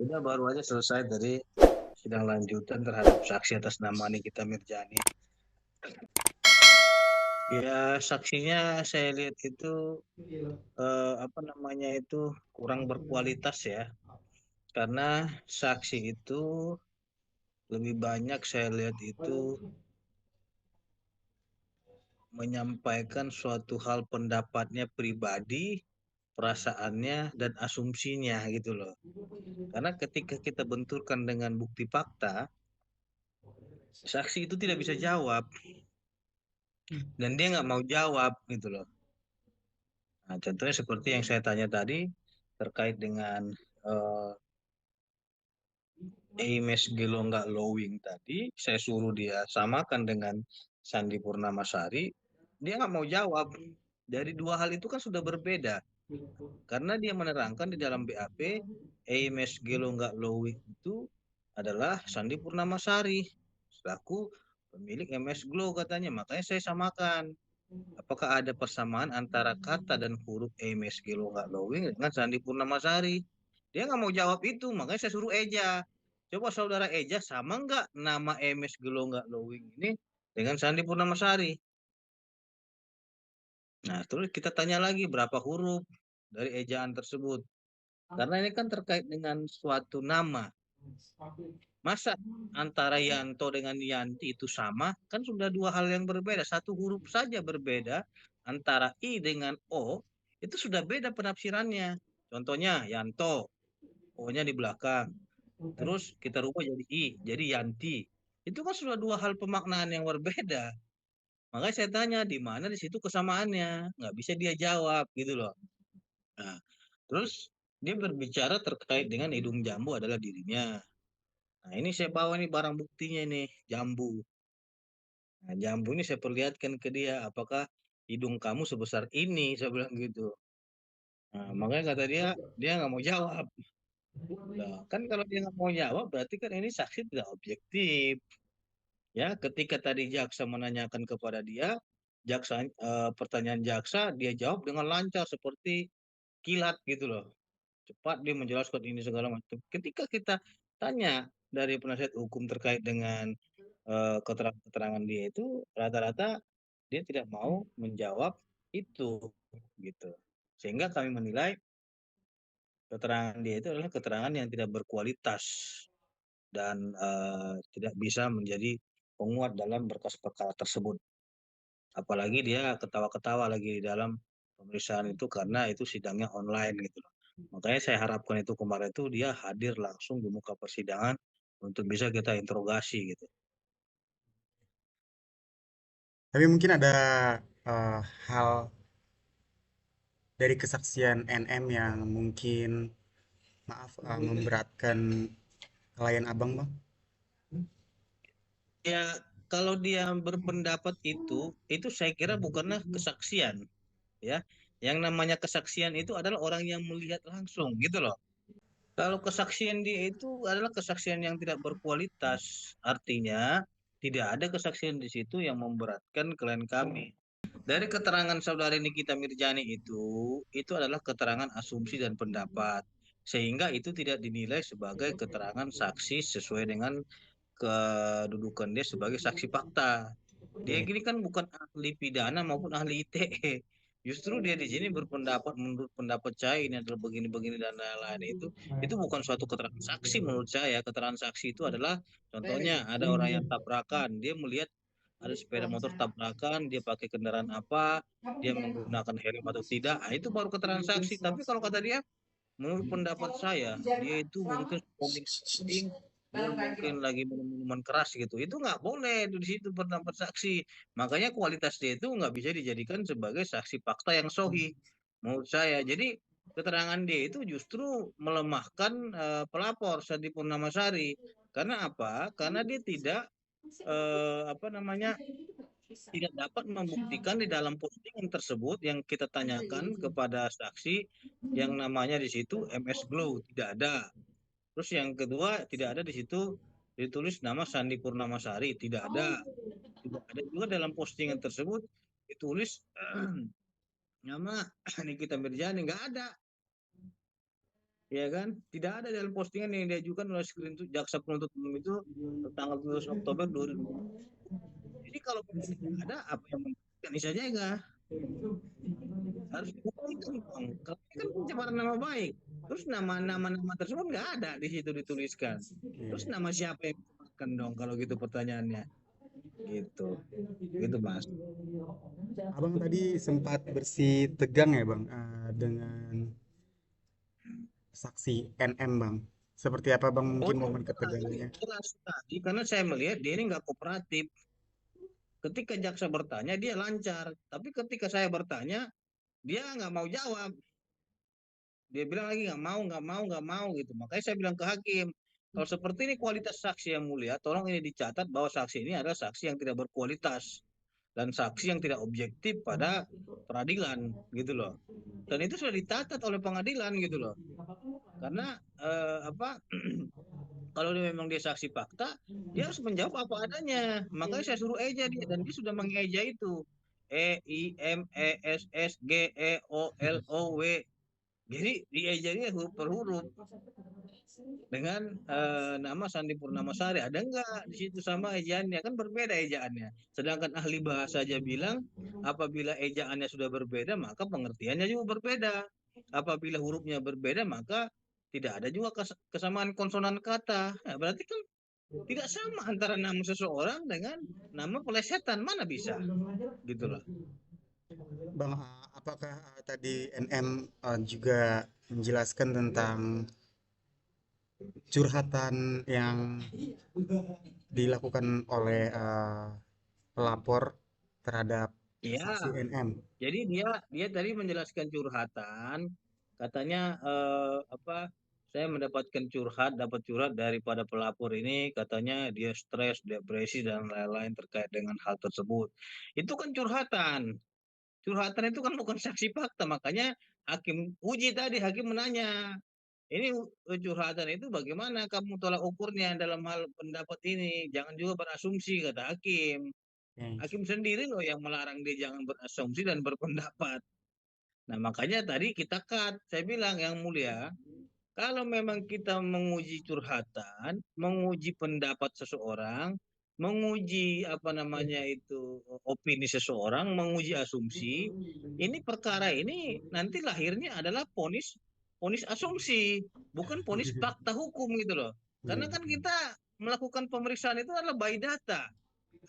Udah baru aja selesai dari sidang lanjutan terhadap saksi atas nama Nikita Mirjani. Ya, saksinya saya lihat itu apa namanya itu kurang berkualitas ya. Karena saksi itu lebih banyak saya lihat itu menyampaikan suatu hal pendapatnya pribadi, perasaannya dan asumsinya gitu loh. Karena ketika kita benturkan dengan bukti fakta, saksi itu tidak bisa jawab dan dia nggak mau jawab gitu loh. Nah, contohnya seperti yang saya tanya tadi terkait dengan uh, Ames Gelonggak Lowing tadi, saya suruh dia samakan dengan Sandi Purnamasari, dia nggak mau jawab. Dari dua hal itu kan sudah berbeda. Karena dia menerangkan di dalam BAP, Ames Gelonggak Lowing itu adalah Sandi Purnamasari selaku pemilik MS Glow katanya. Makanya saya samakan. Apakah ada persamaan antara kata dan huruf Emes Gelo nggak Lowing dengan Sandi Purnamasari? Dia nggak mau jawab itu, makanya saya suruh Eja. Coba saudara Eja sama nggak nama Emes Gelo nggak Lowing ini dengan Sandi Purnamasari? Nah, terus kita tanya lagi berapa huruf dari ejaan tersebut. Karena ini kan terkait dengan suatu nama. Masa antara Yanto dengan Yanti itu sama? Kan sudah dua hal yang berbeda. Satu huruf saja berbeda antara I dengan O, itu sudah beda penafsirannya. Contohnya Yanto, O-nya di belakang. Terus kita rubah jadi I, jadi Yanti. Itu kan sudah dua hal pemaknaan yang berbeda. Makanya saya tanya, di mana di situ kesamaannya? Nggak bisa dia jawab gitu loh. Nah, terus dia berbicara terkait dengan hidung jambu adalah dirinya. Nah, ini saya bawa nih barang buktinya nih, jambu. Nah, jambu ini saya perlihatkan ke dia, apakah hidung kamu sebesar ini? Saya bilang gitu. Nah, makanya kata dia, dia nggak mau jawab. Nah, kan kalau dia nggak mau jawab, berarti kan ini saksi tidak objektif. Ya, ketika tadi jaksa menanyakan kepada dia, pertanyaan jaksa, dia jawab dengan lancar seperti kilat gitu loh. Cepat dia menjelaskan ini segala macam. Ketika kita tanya dari penasihat hukum terkait dengan keterangan-keterangan dia itu rata-rata dia tidak mau menjawab itu gitu. Sehingga kami menilai keterangan dia itu adalah keterangan yang tidak berkualitas dan tidak bisa menjadi penguat dalam berkas perkara tersebut. Apalagi dia ketawa-ketawa lagi di dalam pemeriksaan itu karena itu sidangnya online gitu loh. Makanya saya harapkan itu kemarin itu dia hadir langsung di muka persidangan untuk bisa kita interogasi gitu. Tapi mungkin ada eh, hal dari kesaksian NM yang mungkin maaf memberatkan klien abang bang. Ya, kalau dia berpendapat itu saya kira bukanlah kesaksian, ya. Yang namanya kesaksian itu adalah orang yang melihat langsung, gitu loh. Kalau kesaksian dia itu adalah kesaksian yang tidak berkualitas, artinya tidak ada kesaksian di situ yang memberatkan klien kami. Dari keterangan saudari Nikita Mirjani itu adalah keterangan asumsi dan pendapat, sehingga itu tidak dinilai sebagai keterangan saksi sesuai dengan kedudukan dia sebagai saksi fakta. Dia Oke. gini kan bukan ahli pidana maupun ahli ITE. Justru dia di sini berpendapat menurut pendapat saya ini adalah begini-begini dan lain-lain itu bukan suatu keterangan saksi menurut saya. Keterangan saksi itu adalah contohnya ada orang yang tabrakan, dia melihat ada sepeda motor tabrakan, dia pakai kendaraan apa, dia menggunakan helm atau tidak, nah, itu baru keterangan saksi. Tapi kalau kata dia, menurut pendapat saya, dia itu mungkin scouting, dia mungkin lagi minum minuman keras gitu. Itu nggak boleh itu di situ pendapat saksi. Makanya kualitas dia itu nggak bisa dijadikan sebagai saksi fakta yang sahih menurut saya. Jadi keterangan dia itu justru melemahkan pelapor Sandi Purnamasari. Karena apa? Karena dia tidak apa namanya tidak dapat membuktikan di dalam postingan tersebut yang kita tanyakan kepada saksi yang namanya di situ MS Glow tidak ada. Terus yang kedua tidak ada di situ ditulis nama Sandi Purnamasari tidak ada. Tidak ada juga dalam postingan tersebut ditulis nama Nikita Mirjani nggak ada. ya kan? Tidak ada dalam postingan yang diajukan oleh screen itu jaksa penuntut umum itu tanggal 17 Oktober 2020. Jadi kalau tidak ada apa yang membuktikan saja enggak harus dibuktikan dong. Kalau ini kan pencemaran nama baik. Terus nama-nama tersebut nggak ada di situ dituliskan. Terus Iya. nama siapa yang dicemarkan dong kalau gitu pertanyaannya? Gitu. Gitu Mas. Abang tadi sempat bersih tegang ya Bang, dengan saksi NM Bang. Seperti apa Bang Oh mungkin iya, momen jelas, ketegangannya? jelas tadi karena saya melihat dia ini nggak kooperatif. Ketika jaksa bertanya dia lancar, tapi ketika saya bertanya dia nggak mau jawab. Dia bilang lagi nggak mau gitu. Makanya saya bilang ke hakim, kalau seperti ini kualitas saksi yang mulia, tolong ini dicatat bahwa saksi ini adalah saksi yang tidak berkualitas dan saksi yang tidak objektif pada peradilan gitu loh. Dan itu sudah dicatat oleh pengadilan gitu loh. Karena apa kalau memang dia saksi fakta, dia harus menjawab apa adanya. Makanya saya suruh eja dia dan dia sudah mengeja itu. EIMESSGEOLOW. Jadi diejanya huruf per huruf dengan nama Sandi Purnama Sari. Ada enggak di situ sama ejaannya? Kan berbeda ejaannya. Sedangkan ahli bahasa aja bilang apabila ejaannya sudah berbeda maka pengertiannya juga berbeda. Apabila hurufnya berbeda maka tidak ada juga kesamaan konsonan kata. Nah, berarti kan tidak sama antara nama seseorang dengan nama pelesetan. Mana bisa? Gitu loh. Bang, apakah tadi NM juga menjelaskan tentang curhatan yang dilakukan oleh pelapor terhadap Iya, saksi NM? jadi dia dia tadi menjelaskan curhatan, katanya apa? Saya mendapatkan dapat curhat daripada pelapor ini, katanya dia stres, depresi dan lain-lain terkait dengan hal tersebut. Itu kan curhatan. Curhatan itu kan bukan saksi fakta, makanya hakim uji tadi hakim menanya, ini curhatan itu bagaimana kamu tolak ukurnya dalam hal pendapat ini? Jangan juga berasumsi kata hakim. Oke. Hakim sendiri loh yang melarang dia jangan berasumsi dan berpendapat. Nah, makanya tadi kita cut. Saya bilang yang mulia, kalau memang kita menguji curhatan, menguji pendapat seseorang, menguji apa namanya itu opini seseorang, menguji asumsi, ini perkara ini nanti lahirnya adalah ponis ponis asumsi, bukan ponis fakta hukum gitu loh. Iya, Karena kan kita melakukan pemeriksaan itu adalah by data,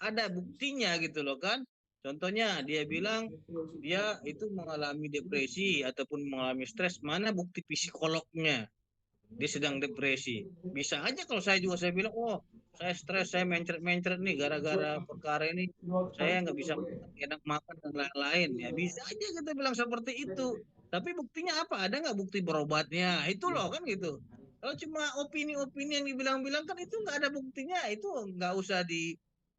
ada buktinya gitu loh kan. Contohnya dia bilang dia itu mengalami depresi ataupun mengalami stres, mana bukti psikolognya dia sedang depresi. Bisa aja kalau saya bilang, oh saya stres, saya mencret-mencret nih gara-gara perkara ini, saya nggak bisa enak makan dan lain-lain. Ya bisa aja kita bilang seperti itu. Tapi buktinya apa? Ada nggak bukti berobatnya? Itu loh kan gitu. Kalau cuma opini-opini yang dibilang-bilang kan itu nggak ada buktinya, itu nggak usah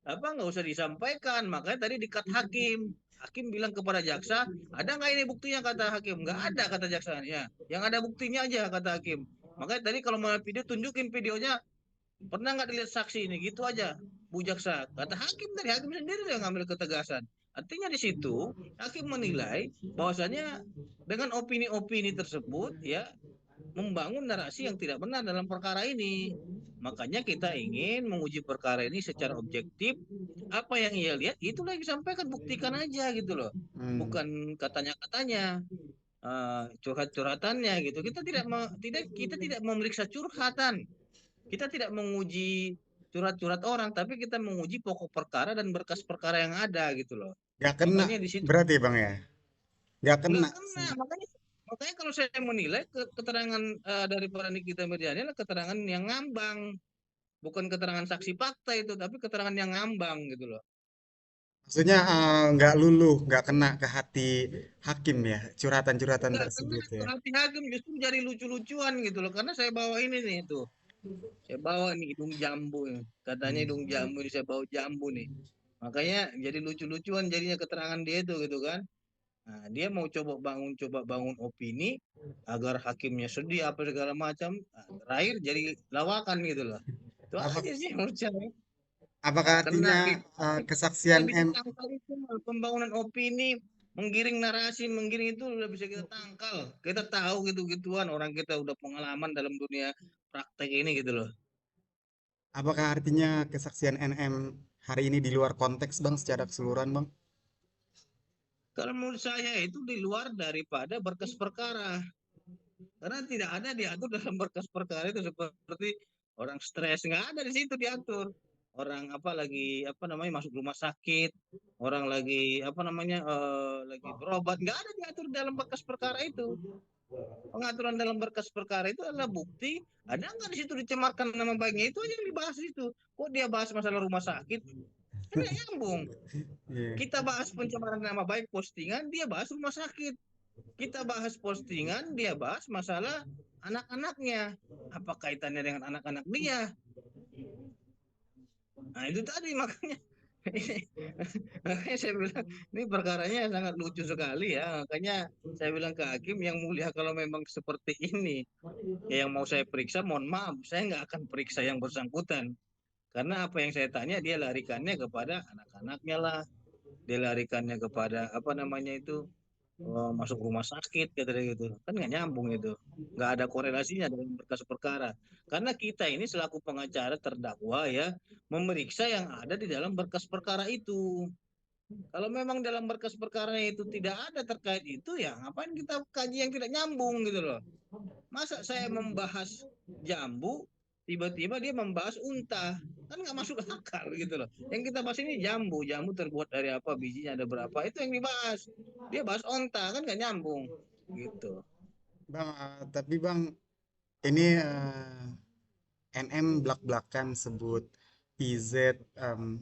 nggak usah disampaikan. Makanya tadi dikat hakim. Hakim bilang kepada jaksa, ada nggak ini buktinya kata hakim? Nggak ada kata jaksa. Ya, yang ada buktinya aja kata hakim. Makanya tadi kalau mau video tunjukin videonya, pernah nggak dilihat saksi ini gitu aja Bu Jaksa. Kata hakim tadi hakim sendiri yang ngambil ketegasan. Artinya di situ hakim menilai bahwasanya dengan opini-opini tersebut ya membangun narasi yang tidak benar dalam perkara ini. Makanya kita ingin menguji perkara ini secara objektif. Apa yang ia lihat itulah yang disampaikan, buktikan aja gitu loh. hmm. Bukan katanya-katanya curhat-curhatannya gitu. Kita tidak memeriksa curhatan. Kita tidak menguji curhat-curhat orang, tapi kita menguji pokok perkara dan berkas perkara yang ada gitu loh. Nggak kena Makanya di situ berarti Bang ya? Nggak nggak kena. kena. Makanya kalau saya menilai keterangan daripada Nikita Mirzani adalah keterangan yang ngambang, bukan keterangan saksi fakta itu, tapi keterangan yang ngambang gitu loh. Maksudnya nggak luluh, nggak kena ke hati hakim ya, curhatan-curhatan Enggak, karena tersebut ya. hati hakim justru jadi lucu-lucuan gitu loh. Karena saya bawa ini nih tuh. Saya bawa nih hidung jambu nih. Katanya Hmm. hidung jambu ini saya bawa jambu nih. Makanya jadi lucu-lucuan jadinya keterangan dia itu gitu kan. Nah, dia mau coba bangun opini agar hakimnya sedih apa segala macam. Nah, terakhir jadi lawakan gitu loh. Itu Apa, aja sih menurut saya. apakah Karena artinya kita kesaksian bisa M tangkal itu pembangunan opini. Menggiring narasi, menggiring itu udah bisa kita tangkal. Kita tahu gitu-gituan, orang kita udah pengalaman dalam dunia praktek ini gitu loh. Apakah artinya kesaksian NM hari ini di luar konteks Bang secara keseluruhan Bang? Kalau menurut saya itu di luar daripada berkas perkara. Karena tidak ada diatur dalam berkas perkara itu seperti orang stres, nggak ada di situ diatur. Orang apa lagi apa namanya masuk rumah sakit, orang lagi apa namanya lagi berobat, nggak ada diatur dalam berkas perkara itu. Pengaturan dalam berkas perkara itu adalah bukti, ada nggak di situ dicemarkan nama baiknya, itu aja yang dibahas itu. Kok dia bahas masalah rumah sakit? Kan nggak nyambung. Iya. Kita bahas pencemaran nama baik postingan, dia bahas rumah sakit. Kita bahas postingan, dia bahas masalah anak-anaknya. Apa kaitannya dengan anak-anak dia? Nah itu tadi makanya makanya saya bilang ini perkaranya sangat lucu sekali ya. Makanya saya bilang ke hakim yang mulia kalau memang seperti ini, ya yang mau saya periksa, mohon maaf, saya nggak akan periksa yang bersangkutan. Karena apa yang saya tanya dia larikannya kepada anak-anaknya lah, dia larikannya kepada apa namanya itu masuk rumah sakit kata dia gitu kan nggak nyambung itu, nggak ada korelasinya dengan berkas perkara, karena kita ini selaku pengacara terdakwa ya memeriksa yang ada di dalam berkas perkara itu. Kalau memang dalam berkas perkara itu tidak ada terkait itu, ya ngapain kita kaji yang tidak nyambung gitu loh. Masa saya membahas jambu, tiba-tiba dia membahas unta, kan nggak masuk akal gitu loh. Yang kita bahas ini jambu, jambu terbuat dari apa, bijinya ada berapa, itu yang dibahas. Dia bahas onta, kan nggak nyambung gitu. Bang, tapi Bang, ini NM belak-belakan sebut IZ em,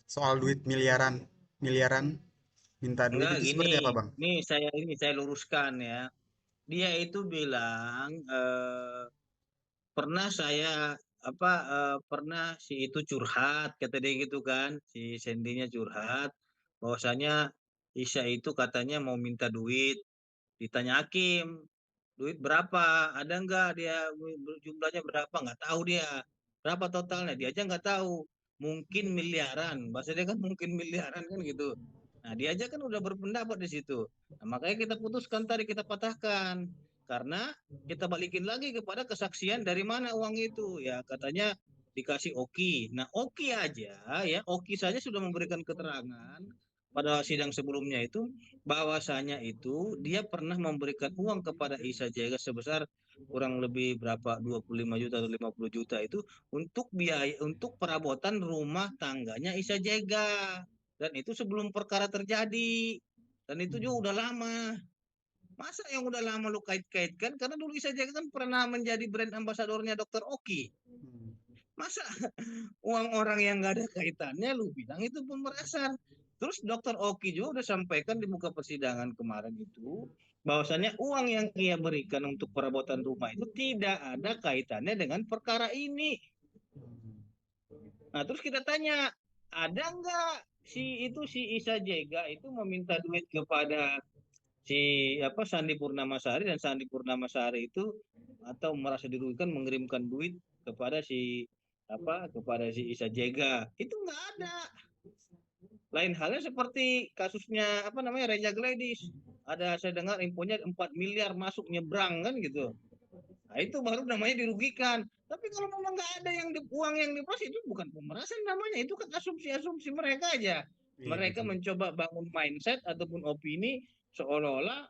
soal duit miliaran, miliaran minta duit Enggak itu gini, seperti apa Bang? ini saya luruskan ya. Dia itu bilang pernah saya apa pernah si itu curhat kata dia gitu kan, si Sendinya curhat bahwasanya Isya itu katanya mau minta duit. Ditanya hakim, duit berapa? Ada nggak dia jumlahnya berapa? Nggak tahu dia. Berapa totalnya? Dia aja nggak tahu. Mungkin miliaran. Bahasa dia kan mungkin miliaran kan gitu. Nah dia aja kan udah berpendapat di situ. Nah, makanya kita putuskan tadi kita patahkan. Karena kita balikin lagi kepada kesaksian dari mana uang itu. Ya katanya dikasih Oki. Nah Oki aja ya, Oki saja sudah memberikan keterangan pada sidang sebelumnya itu bahwasanya itu dia pernah memberikan uang kepada Isa Jega sebesar kurang lebih berapa 25 juta atau 50 juta itu untuk biaya untuk perabotan rumah tangganya Isa Jega, dan itu sebelum perkara terjadi, dan itu juga udah lama. Masa yang udah lama lu kait-kaitkan, karena dulu Isa Jega kan pernah menjadi brand ambasadornya Dokter Oki. Hmm. Masa uang orang yang nggak ada kaitannya lu bilang itu pemerasan. Terus Dokter Oki juga udah sampaikan di muka persidangan kemarin itu bahwasannya uang yang ia berikan untuk perabotan rumah itu tidak ada kaitannya dengan perkara ini. Nah terus kita tanya, ada nggak si Isa Jega itu meminta duit kepada si apa Sandi Purnamasari, dan Sandi Purnamasari itu atau merasa dirugikan mengirimkan duit kepada si apa kepada si Isa Jega, itu nggak ada. Lain halnya seperti kasusnya apa namanya Reja Gladys, ada saya dengar infonya 4 miliar masuk nyebrang kan gitu. Nah itu baru namanya dirugikan. Tapi kalau memang nggak ada yang uang yang diproses, itu bukan pemerasan namanya, itu kan asumsi-asumsi mereka aja. Iya Mereka betul. mencoba bangun mindset ataupun opini seolah-olah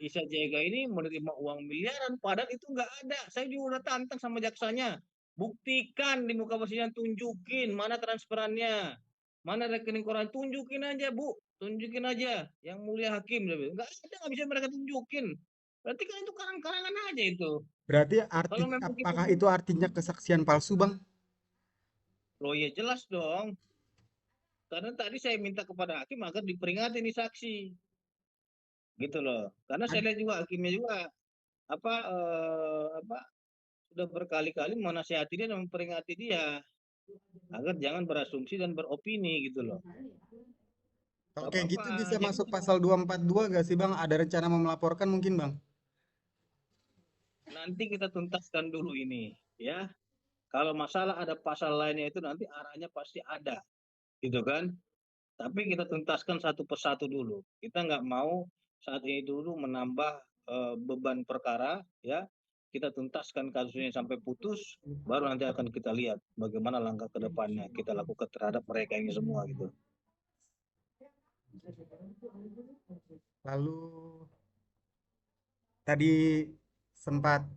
Isa Jega ini menerima uang miliaran, padahal itu nggak ada. Saya juga udah tantang sama jaksanya. Buktikan di muka persidangan, tunjukin mana transferannya, mana rekening koran, tunjukin aja bu, tunjukin aja yang mulia hakim. Nggak ada, nggak bisa mereka tunjukin. Berarti kan itu karang-karangan aja itu. Berarti arti Kalau memang kita, apakah itu artinya kesaksian palsu Bang? loh ya jelas dong. Karena tadi saya minta kepada hakim agar diperingati nih saksi, gitu loh. Karena saya Ad- lihat juga hakimnya juga apa sudah berkali-kali menasihati dia dan memperingati dia agar jangan berasumsi dan beropini gitu loh. Kalau Gak kayak gitu apa-apa. bisa Jadi masuk pasal 242 gak sih Bang? Ada rencana mau melaporkan mungkin Bang? nanti kita tuntaskan dulu ini ya. Kalau masalah ada pasal lainnya itu nanti arahnya pasti ada, gitu kan? Tapi kita tuntaskan satu persatu dulu. Kita nggak mau saat ini dulu menambah beban perkara, ya. Kita tuntaskan kasusnya sampai putus, baru nanti akan kita lihat bagaimana langkah ke depannya kita lakukan terhadap mereka ini semua gitu. Lalu tadi sempat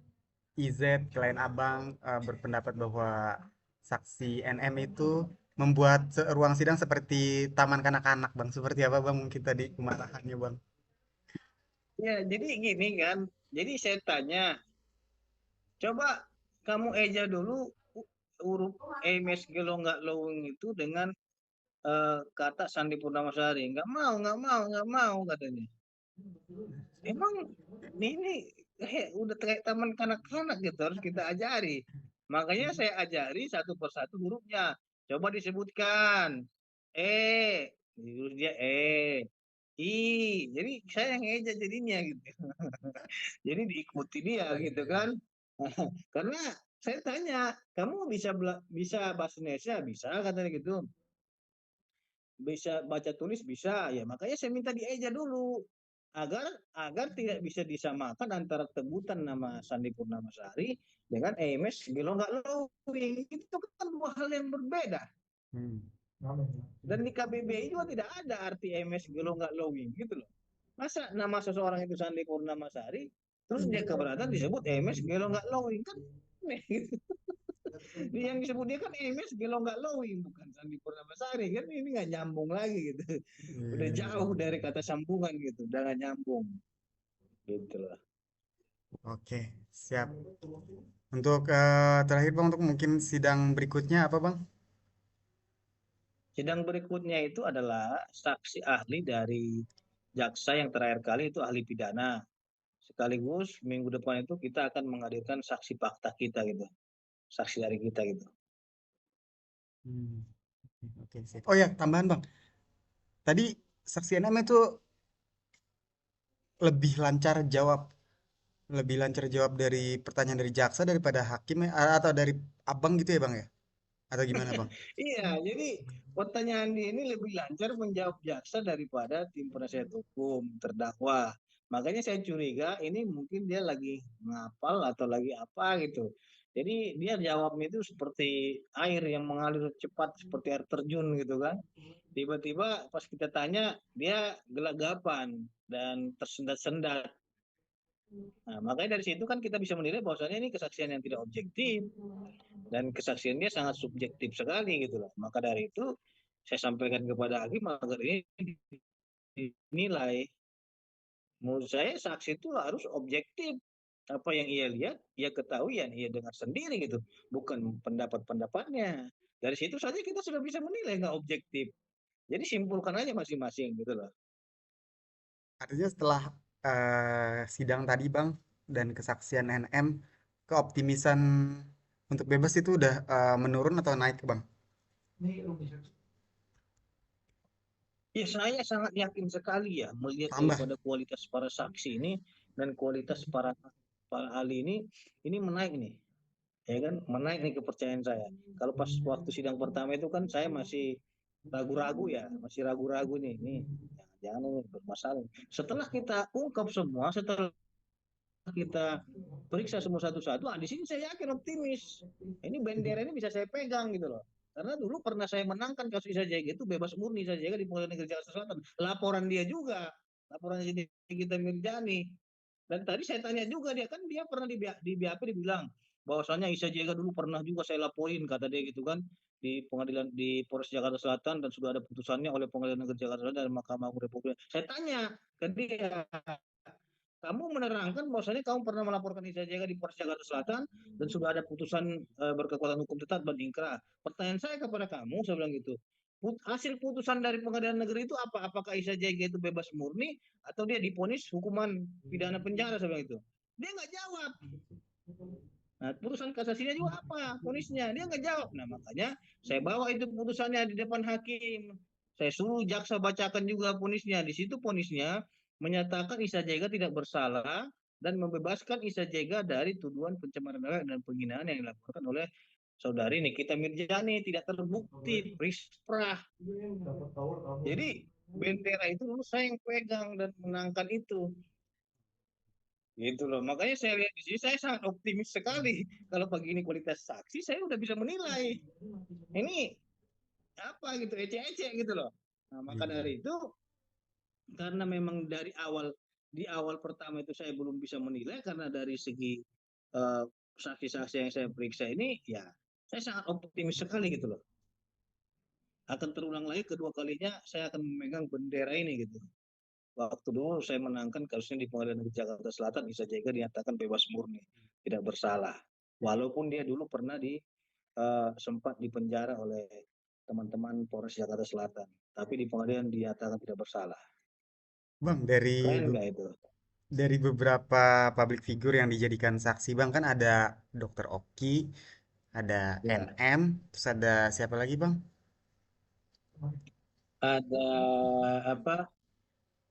IZ klien abang berpendapat bahwa saksi NM itu membuat ruang sidang seperti taman kanak-kanak bang. Seperti apa bang mungkin tadi pematahannya bang? Ya, jadi gini kan. Jadi saya tanya, coba kamu eja dulu huruf MS Gelo nggak lowing itu dengan kata Sandi Purnamasari. Nggak mau katanya. Emang ini udah kayak taman kanak-kanak gitu, harus kita ajari. Makanya saya ajari satu persatu hurufnya. Coba disebutkan. Terus dia I. Jadi saya yang ngeja jadinya gitu. Jadi diikuti dia gitu kan. Karena saya tanya, kamu bisa bahasa Indonesia? Bisa katanya gitu. Bisa baca tulis bisa, ya makanya saya minta dieja dulu agar agar tidak bisa disamakan antara tebutan nama Sandi Purnamasari dengan EMS Gelo nggak lowing, itu kan dua hal yang berbeda. Hmm. Dan di KBBI juga tidak ada arti EMS Gelo nggak lowing gitu loh. Masa nama seseorang itu Sandi Purnamasari terus dia keberatan disebut EMS Gelo nggak lowing, kan gitu. Yang disebut dia kan EMS Gelo nggak lowing, bukan Sandi Purnamasari, kan ini nggak nyambung lagi gitu. Udah jauh dari kata sambungan gitu, udah gak nyambung gitu loh. Oke, siap. Untuk terakhir bang, untuk mungkin sidang berikutnya apa bang? Sidang berikutnya itu adalah saksi ahli dari jaksa yang terakhir kali itu ahli pidana. Sekaligus minggu depan itu kita akan menghadirkan saksi fakta kita gitu, saksi dari kita gitu. Hmm. Oke, siap. Oh ya, tambahan bang. Tadi saksi NM itu lebih lancar jawab, lebih lancar jawab dari pertanyaan dari jaksa daripada hakim ya, atau dari abang gitu ya bang ya? Atau gimana bang? Iya, jadi pertanyaan ini lebih lancar menjawab jaksa daripada tim penasihat hukum terdakwa. Makanya saya curiga ini mungkin dia lagi ngapal atau lagi apa gitu. Jadi dia jawabnya itu seperti air yang mengalir cepat seperti air terjun gitu kan. Tiba-tiba pas kita tanya dia gelagapan dan tersendat-sendat. Nah, makanya dari situ kan kita bisa menilai bahwasannya ini kesaksian yang tidak objektif dan kesaksiannya sangat subjektif sekali gitu loh. Maka dari itu saya sampaikan kepada hakim agar ini dinilai. Menurut saya saksi itu harus objektif. Apa yang ia lihat, ia ketahui, yang ia dengar sendiri gitu, bukan pendapat-pendapatnya. Dari situ saja kita sudah bisa menilai nggak objektif. Jadi simpulkan aja masing-masing gitu loh. Artinya setelah sidang tadi bang dan kesaksian NM, keoptimisan untuk bebas itu udah menurun atau naik bang? Ya saya sangat yakin sekali ya melihat Tambah. daripada kualitas para saksi ini dan kualitas para ahli ini menaik nih, ya kan, menaik nih kepercayaan saya. Kalau pas waktu sidang pertama itu kan saya masih ragu-ragu ya, masih ragu-ragu nih jangan ini bermasalah. Setelah kita ungkap semua, setelah kita periksa semua satu-satu, di sini saya yakin optimis. Ini bendera ini bisa saya pegang gitu loh. Karena dulu pernah saya menangkan kasus Isa Jaya itu bebas murni Isa Jaya di Pengadilan Negeri Jakarta Selatan. Laporan dia juga, laporan kita Mirjani. Dan tadi saya tanya juga dia kan dia pernah di BAP dibilang bahwasannya Isa Jaya dulu pernah juga saya laporin kata dia gitu kan di pengadilan di Polres Jakarta Selatan dan sudah ada putusannya oleh Pengadilan Negeri Jakarta Selatan dan Mahkamah Agung Republik. Saya tanya ke dia, kamu menerangkan bahwasanya kamu pernah melaporkan Isa Jaya di Polres Jakarta Selatan dan sudah ada putusan berkekuatan hukum tetap dan ingkrah. Pertanyaan saya kepada kamu, saya bilang gitu, hasil putusan dari pengadilan negeri itu apa? Apakah Isa Jaya itu bebas murni atau dia diponis hukuman pidana penjara, saya bilang itu. Dia nggak jawab. Nah, putusan kasasinya juga apa? Ponisnya dia nggak jawab. Nah, makanya saya bawa itu putusannya di depan hakim. Saya suruh jaksa bacakan juga ponisnya. Di situ ponisnya menyatakan Isa Jega tidak bersalah dan membebaskan Isa Jega dari tuduhan pencemaran nama dan penghinaan yang dilakukan oleh saudari Nikita Mirjani tidak terbukti prisprah. Jadi bendera itu dulu saya yang pegang dan menangkan itu. Gitu loh. Makanya saya lihat di sini saya sangat optimis sekali. Kalau pagi ini kualitas saksi saya udah bisa menilai. Ini apa gitu, ecek-ecek gitu loh. Nah, maka Iya. dari itu karena memang dari awal di awal pertama itu saya belum bisa menilai karena dari segi eh, saksi-saksi yang saya periksa ini ya saya sangat optimis sekali gitu loh. Akan terulang lagi kedua kalinya saya akan memegang bendera ini gitu. Waktu dulu saya menangkan kasusnya di Pengadilan Negeri Jakarta Selatan, Isa Jega dinyatakan bebas murni, tidak bersalah. Walaupun dia dulu pernah sempat dipenjara oleh teman-teman Polres Jakarta Selatan, tapi di pengadilan dinyatakan tidak bersalah. Bang, dari Keren nggak itu? dari beberapa public figure yang dijadikan saksi, Bang, kan ada Dokter Oki, ada Ya, NM, terus ada siapa lagi, Bang? ada apa?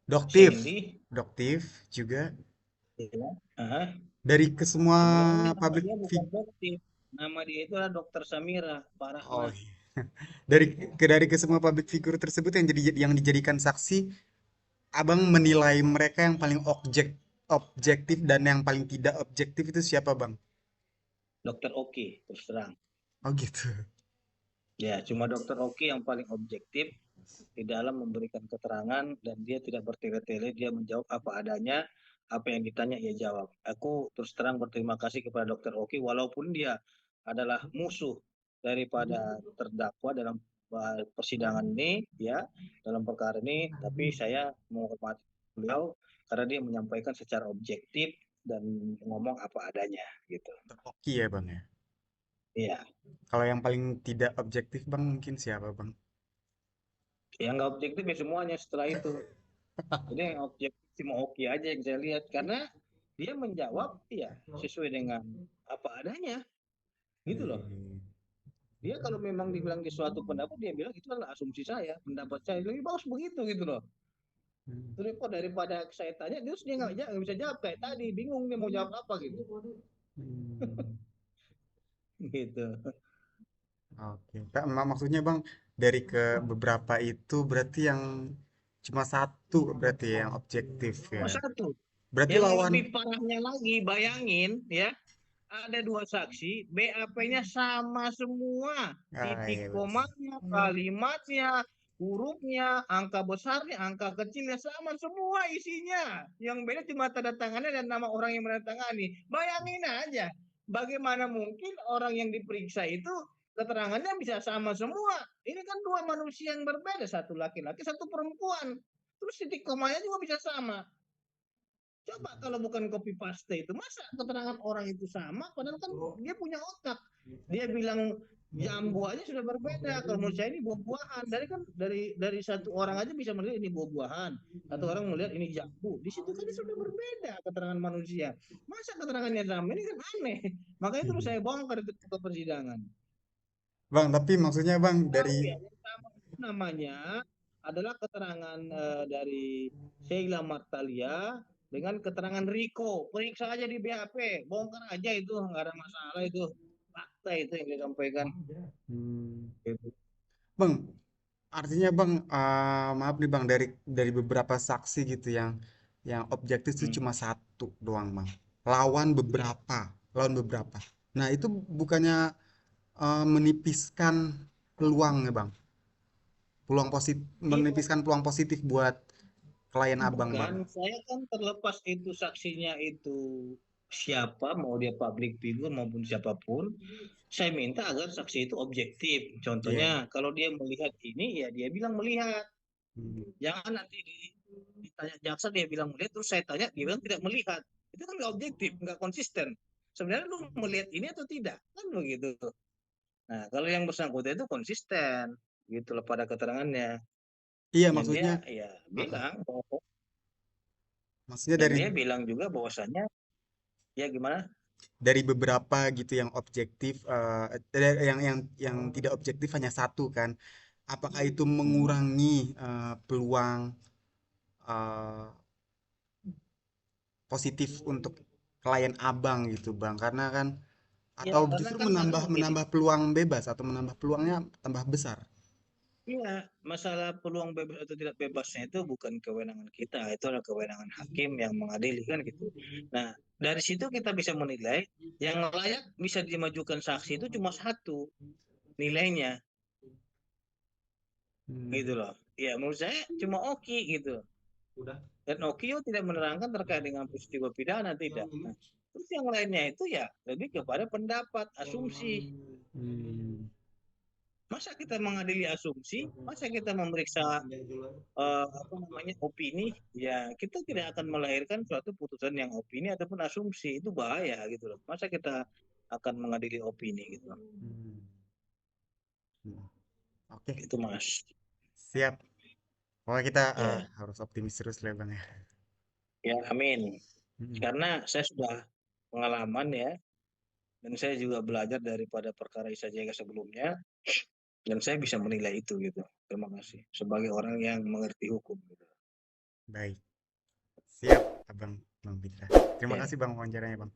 Doktif, Sandy, Doktif juga. ya. Aha. Dari ke semua Sebenarnya nama public dia bukan figure. dokter, nama dia itu adalah Dokter Samira Pak Oh, Rahmat. iya. Dari ke semua public figure tersebut yang dijadikan saksi, Abang menilai mereka yang paling objektif dan yang paling tidak objektif itu siapa, Bang? Dokter Oki, terus terang. Oh, gitu. Ya, cuma Dokter Oki yang paling objektif di dalam memberikan keterangan dan dia tidak bertele-tele, dia menjawab apa adanya, apa yang ditanya ia jawab. Aku terus terang berterima kasih kepada Dokter Oki walaupun dia adalah musuh daripada terdakwa dalam persidangan ini ya, dalam perkara ini, tapi saya menghormati beliau karena dia menyampaikan secara objektif dan ngomong apa adanya gitu. Oke ya, Bang ya. Iya, Kalau yang paling tidak objektif, Bang, mungkin siapa, Bang? yang nggak objektif ya semuanya setelah itu. Jadi yang objektif cuma Oki aja yang saya lihat karena dia menjawab ya sesuai dengan apa adanya gitu loh. Hmm. Dia kalau memang dibilang di suatu pendapat dia bilang itu adalah asumsi saya, pendapat saya lebih bagus begitu gitu loh. Terus kok daripada saya tanya dia nggak bisa jawab kayak tadi bingung dia mau jawab apa gitu. Hmm. Gitu. Oke. Maksudnya, Bang, dari ke beberapa itu berarti yang cuma satu berarti yang objektif Oh ya. satu, Berarti yang lawan. lebih parahnya lagi bayangin ya ada dua saksi, BAP-nya sama semua, Ah, titik iya betul. komanya, kalimatnya, hurufnya, angka besarnya, angka kecilnya sama semua isinya. Yang beda cuma tanda tangannya dan nama orang yang menandatangani. Bayangin aja, bagaimana mungkin orang yang diperiksa itu keterangannya bisa sama semua. Ini kan dua manusia yang berbeda, satu laki-laki, satu perempuan. Terus titik komanya juga bisa sama. Coba kalau bukan copy paste itu, masa keterangan orang itu sama, padahal kan dia punya otak. Dia bilang jambu aja sudah berbeda. Kalau menurut saya ini buah-buahan. Dari satu orang aja bisa melihat ini buah-buahan. Satu orang melihat ini jambu. Di situ kan sudah berbeda keterangan manusia. Masa keterangannya sama? Ini kan aneh. Makanya terus Iya. saya bongkar ke persidangan. Bang, tapi maksudnya Bang Tahu dari. ya, yang sama itu namanya adalah keterangan dari Sheila Martalia dengan keterangan Riko. Periksa aja di BAP, bongkar aja itu, nggak ada masalah itu. Fakta itu yang disampaikan. Hmm. Gitu. Bang, artinya Bang, maaf nih Bang, dari beberapa saksi gitu yang objektif itu Hmm. cuma satu doang Bang. Lawan beberapa, lawan beberapa. Nah, itu bukannya menipiskan peluang ya Bang? Iya, Menipiskan peluang positif buat klien Abang Bang. bukan. Saya kan terlepas itu saksinya itu siapa, mau dia public figure maupun siapapun, saya minta agar saksi itu objektif. Contohnya, Iya. kalau dia melihat ini, ya dia bilang melihat. Hmm. Jangan nanti ditanya jaksa dia bilang melihat, terus saya tanya dia bilang tidak melihat. Itu kan nggak objektif, nggak konsisten. Sebenarnya lu melihat ini atau tidak? Kan begitu. Nah, kalau yang bersangkutan itu konsisten gitu loh pada keterangannya. Iya, Dan maksudnya, dia ya uh-uh. bilang Maksudnya dan dari dia bilang juga bahwasannya ya gimana? dari beberapa gitu yang objektif, yang tidak objektif hanya satu kan. Apakah itu Hmm. mengurangi peluang eh, positif untuk klien abang gitu bang? Karena kan Ya, Atau karena justru kan ada menambah begini. menambah peluang bebas atau menambah peluangnya tambah besar? Iya, masalah peluang bebas atau tidak bebasnya itu bukan kewenangan kita, itu adalah kewenangan hakim yang mengadili kan gitu. Nah, dari situ kita bisa menilai yang layak bisa dimajukan saksi itu cuma satu nilainya, gitu Hmm. loh. Ya, menurut saya cuma Oki gitu. Dan Oki juga tidak menerangkan terkait dengan peristiwa pidana, tidak. Nah, terus yang lainnya itu ya lebih kepada pendapat, asumsi. Hmm. Masa kita mengadili asumsi, masa kita memeriksa apa namanya opini, ya kita tidak akan melahirkan suatu putusan yang opini ataupun asumsi, itu bahaya gitu loh. Masa kita akan mengadili opini gitu loh. Hmm. Hmm. Oke, Itu Mas. siap. Pokoknya kita Ya, harus optimis terus lah Bang ya. ya amin. Hmm. Karena saya sudah pengalaman ya, dan saya juga belajar daripada perkara Isa Jaya sebelumnya, dan saya bisa menilai itu gitu. Terima kasih. Sebagai orang yang mengerti hukum gitu. Baik, siap Abang Bang Pitra. Terima Ya, kasih Bang wawancaranya Bang.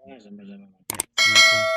ya sama-sama. Ya, Assalamualaikum.